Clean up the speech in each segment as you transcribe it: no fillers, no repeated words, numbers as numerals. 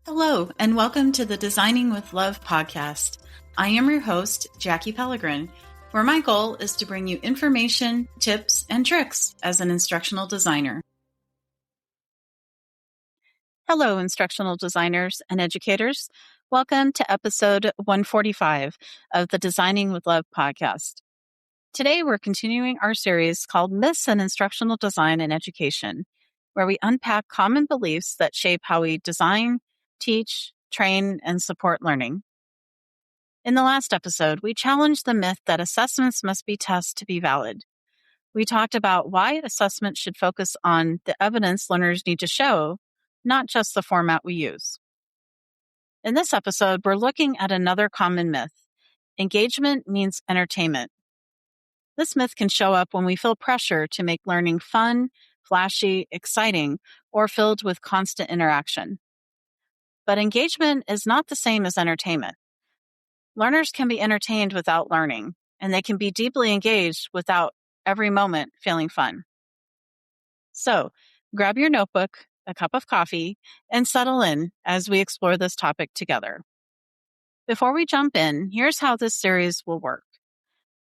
Hello, and welcome to the Designing with Love podcast. I am your host, Jackie Pellegrin, where my goal is to bring you information, tips, and tricks as an instructional designer. Hello, instructional designers and educators. Welcome to episode 145 of the Designing with Love podcast. Today, we're continuing our series called Myths in Instructional Design and Education, where we unpack common beliefs that shape how we design, teach, train, and support learning. In the last episode, we challenged the myth that assessments must be tests to be valid. We talked about why assessments should focus on the evidence learners need to show, not just the format we use. In this episode, we're looking at another common myth. Engagement means entertainment. This myth can show up when we feel pressure to make learning fun, flashy, exciting, or filled with constant interaction. But engagement is not the same as entertainment. Learners can be entertained without learning, and they can be deeply engaged without every moment feeling fun. So, grab your notebook, a cup of coffee, and settle in as we explore this topic together. Before we jump in, here's how this series will work.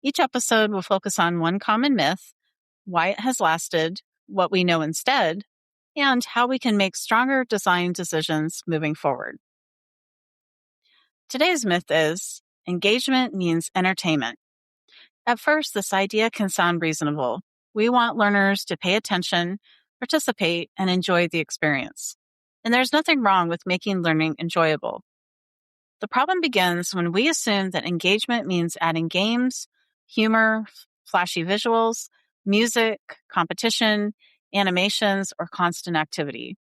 Each episode will focus on one common myth, why it has lasted, what we know instead, and how we can make stronger design decisions moving forward. Today's myth is engagement means entertainment. At first, this idea can sound reasonable. We want learners to pay attention, participate, and enjoy the experience. And there's nothing wrong with making learning enjoyable. The problem begins when we assume that engagement means adding games, humor, flashy visuals, music, competition, animations, or constant activity.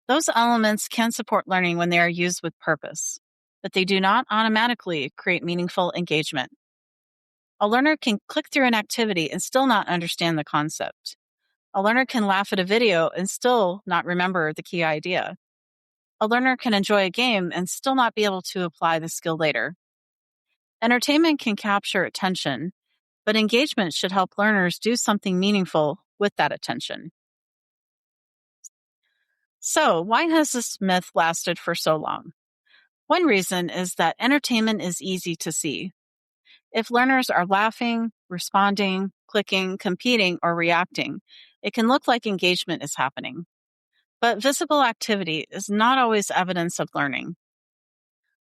Those elements can support learning when they are used with purpose, but they do not automatically create meaningful engagement. A learner can click through an activity and still not understand the concept. A learner can laugh at a video and still not remember the key idea. A learner can enjoy a game and still not be able to apply the skill later. Entertainment can capture attention, but engagement should help learners do something meaningful with that attention. So, why has this myth lasted for so long? One reason is that entertainment is easy to see. If learners are laughing, responding, clicking, competing, or reacting, it can look like engagement is happening. But visible activity is not always evidence of learning.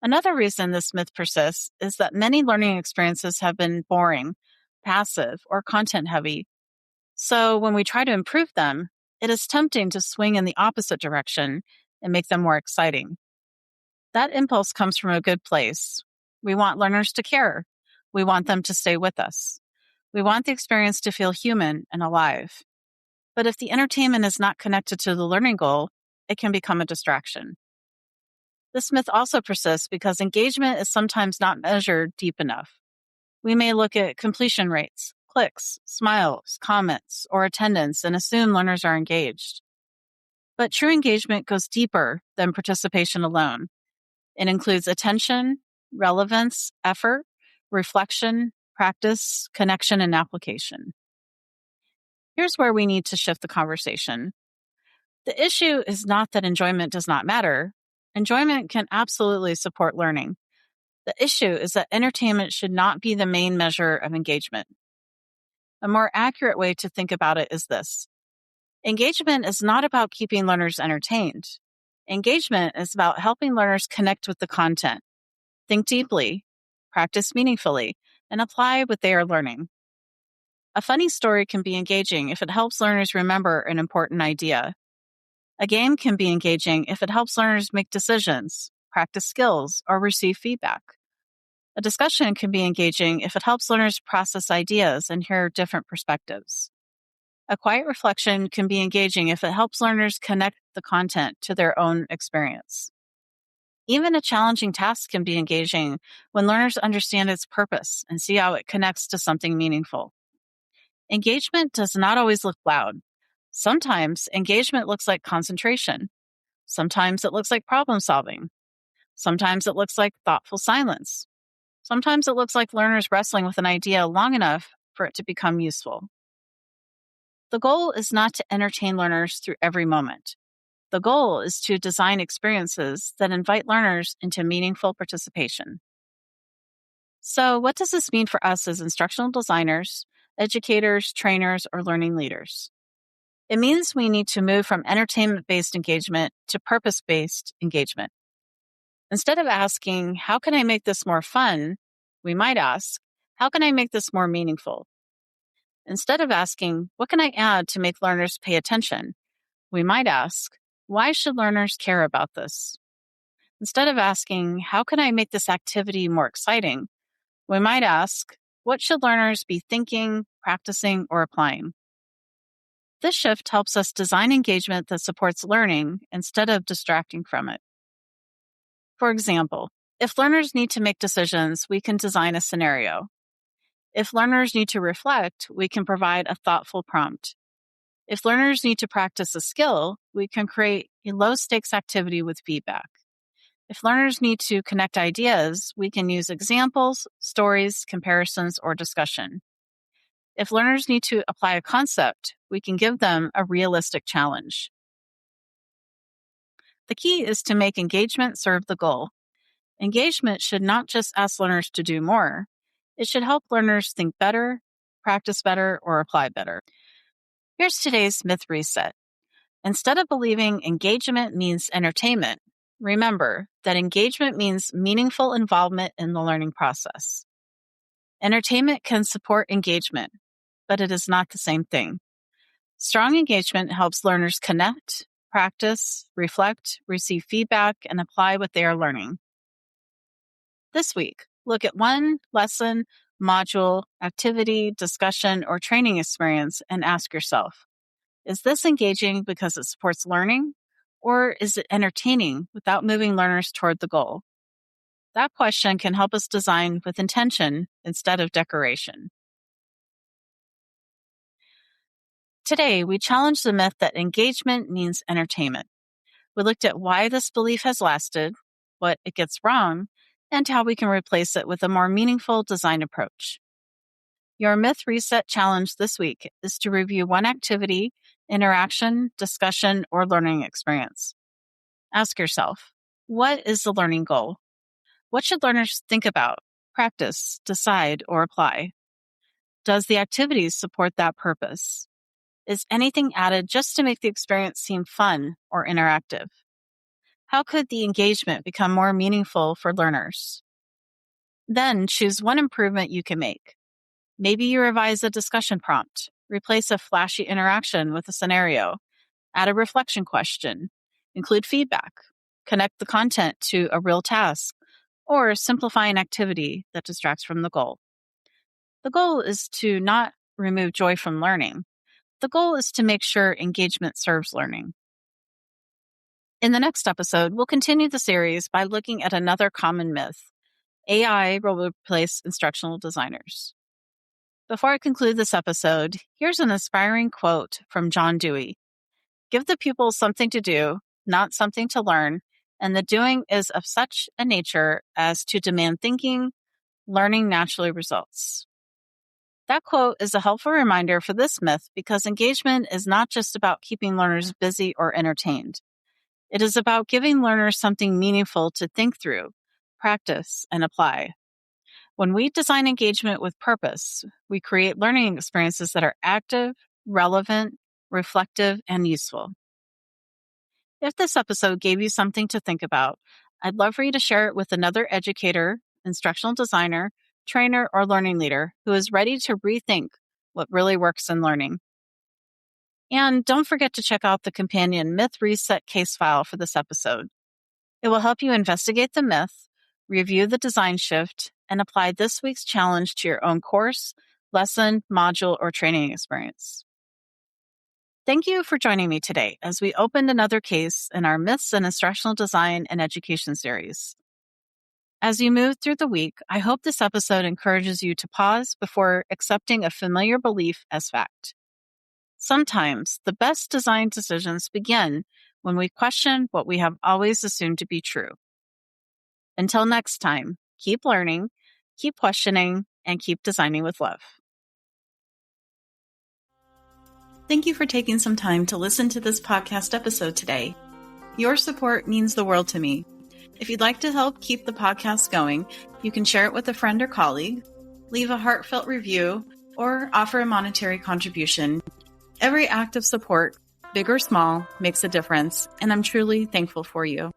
Another reason this myth persists is that many learning experiences have been boring, passive, or content-heavy. So when we try to improve them, it is tempting to swing in the opposite direction and make them more exciting. That impulse comes from a good place. We want learners to care. We want them to stay with us. We want the experience to feel human and alive. But if the entertainment is not connected to the learning goal, it can become a distraction. This myth also persists because engagement is sometimes not measured deep enough. We may look at completion rates, clicks, smiles, comments, or attendance and assume learners are engaged. But true engagement goes deeper than participation alone. It includes attention, relevance, effort, reflection, practice, connection, and application. Here's where we need to shift the conversation. The issue is not that enjoyment does not matter. Enjoyment can absolutely support learning. The issue is that entertainment should not be the main measure of engagement. A more accurate way to think about it is this. Engagement is not about keeping learners entertained. Engagement is about helping learners connect with the content, think deeply, practice meaningfully, and apply what they are learning. A funny story can be engaging if it helps learners remember an important idea. A game can be engaging if it helps learners make decisions, practice skills, or receive feedback. A discussion can be engaging if it helps learners process ideas and hear different perspectives. A quiet reflection can be engaging if it helps learners connect the content to their own experience. Even a challenging task can be engaging when learners understand its purpose and see how it connects to something meaningful. Engagement does not always look loud. Sometimes engagement looks like concentration. Sometimes it looks like problem solving. Sometimes it looks like thoughtful silence. Sometimes it looks like learners wrestling with an idea long enough for it to become useful. The goal is not to entertain learners through every moment. The goal is to design experiences that invite learners into meaningful participation. So, what does this mean for us as instructional designers, educators, trainers, or learning leaders? It means we need to move from entertainment-based engagement to purpose-based engagement. Instead of asking, how can I make this more fun? We might ask, how can I make this more meaningful? Instead of asking, what can I add to make learners pay attention? We might ask, why should learners care about this? Instead of asking, how can I make this activity more exciting? We might ask, what should learners be thinking, practicing, or applying? This shift helps us design engagement that supports learning instead of distracting from it. For example, if learners need to make decisions, we can design a scenario. If learners need to reflect, we can provide a thoughtful prompt. If learners need to practice a skill, we can create a low-stakes activity with feedback. If learners need to connect ideas, we can use examples, stories, comparisons, or discussion. If learners need to apply a concept, we can give them a realistic challenge. The key is to make engagement serve the goal. Engagement should not just ask learners to do more. It should help learners think better, practice better, or apply better. Here's today's myth reset. Instead of believing engagement means entertainment, remember that engagement means meaningful involvement in the learning process. Entertainment can support engagement, but it is not the same thing. Strong engagement helps learners connect, practice, reflect, receive feedback, and apply what they are learning. This week, look at one lesson, module, activity, discussion, or training experience and ask yourself, is this engaging because it supports learning, or is it entertaining without moving learners toward the goal? That question can help us design with intention instead of decoration. Today, we challenged the myth that engagement means entertainment. We looked at why this belief has lasted, what it gets wrong, and how we can replace it with a more meaningful design approach. Your Myth Reset challenge this week is to review one activity, interaction, discussion, or learning experience. Ask yourself, what is the learning goal? What should learners think about, practice, decide, or apply? Does the activity support that purpose? Is anything added just to make the experience seem fun or interactive? How could the engagement become more meaningful for learners? Then choose one improvement you can make. Maybe you revise a discussion prompt, replace a flashy interaction with a scenario, add a reflection question, include feedback, connect the content to a real task, or simplify an activity that distracts from the goal. The goal is to not remove joy from learning. The goal is to make sure engagement serves learning. In the next episode, we'll continue the series by looking at another common myth. AI will replace instructional designers. Before I conclude this episode, here's an inspiring quote from John Dewey. Give the pupils something to do, not something to learn, and the doing is of such a nature as to demand thinking, learning naturally results. That quote is a helpful reminder for this myth because engagement is not just about keeping learners busy or entertained. It is about giving learners something meaningful to think through, practice, and apply. When we design engagement with purpose, we create learning experiences that are active, relevant, reflective, and useful. If this episode gave you something to think about, I'd love for you to share it with another educator, instructional designer, trainer, or learning leader who is ready to rethink what really works in learning. And don't forget to check out the companion Myth Reset case file for this episode. It will help you investigate the myth, review the design shift, and apply this week's challenge to your own course, lesson, module, or training experience. Thank you for joining me today as we opened another case in our Myths in Instructional Design and Education series. As you move through the week, I hope this episode encourages you to pause before accepting a familiar belief as fact. Sometimes the best design decisions begin when we question what we have always assumed to be true. Until next time, keep learning, keep questioning, and keep designing with love. Thank you for taking some time to listen to this podcast episode today. Your support means the world to me. If you'd like to help keep the podcast going, you can share it with a friend or colleague, leave a heartfelt review, or offer a monetary contribution. Every act of support, big or small, makes a difference, and I'm truly thankful for you.